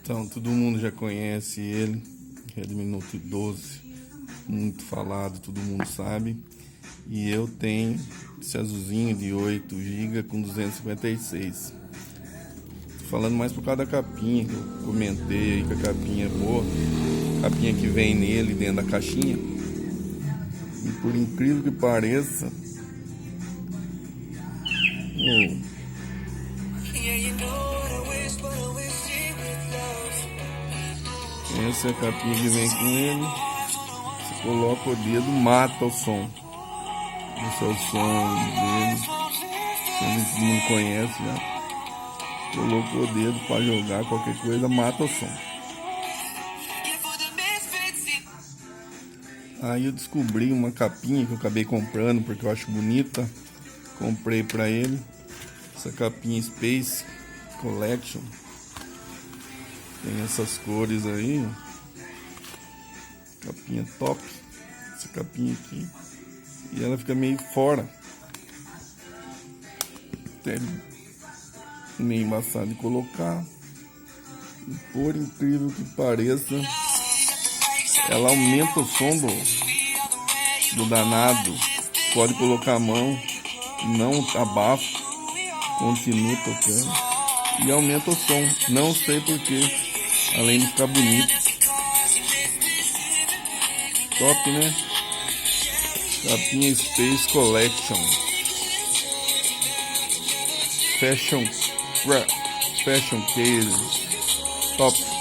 Então, todo mundo já conhece ele, Redmi Note 12, muito falado, todo mundo sabe. E eu tenho esse azulzinho de 8 GB com 256. Tô falando mais por causa da capinha, que eu comentei aí que a capinha é boa. A capinha que vem nele dentro da caixinha. E por incrível que pareça, essa é a capinha que vem com ele. Você coloca o dedo, mata o som. Esse é o som dele. Todo mundo conhece já. Colocou o dedo para jogar qualquer coisa, mata o som. Aí eu descobri uma capinha que eu acabei comprando porque eu acho bonita. Comprei para ele essa capinha Space Collection. Tem essas cores aí, ó. Capinha top. Essa capinha aqui. E ela fica meio fora. Até meio embaçado de colocar. E por incrível que pareça, ela aumenta o som do danado. Pode colocar a mão, não abafa, continua tocando e aumenta o som. Não sei porquê, além de ficar bonito. Top, né? Capinha Space Collection. Fashion Case. Top.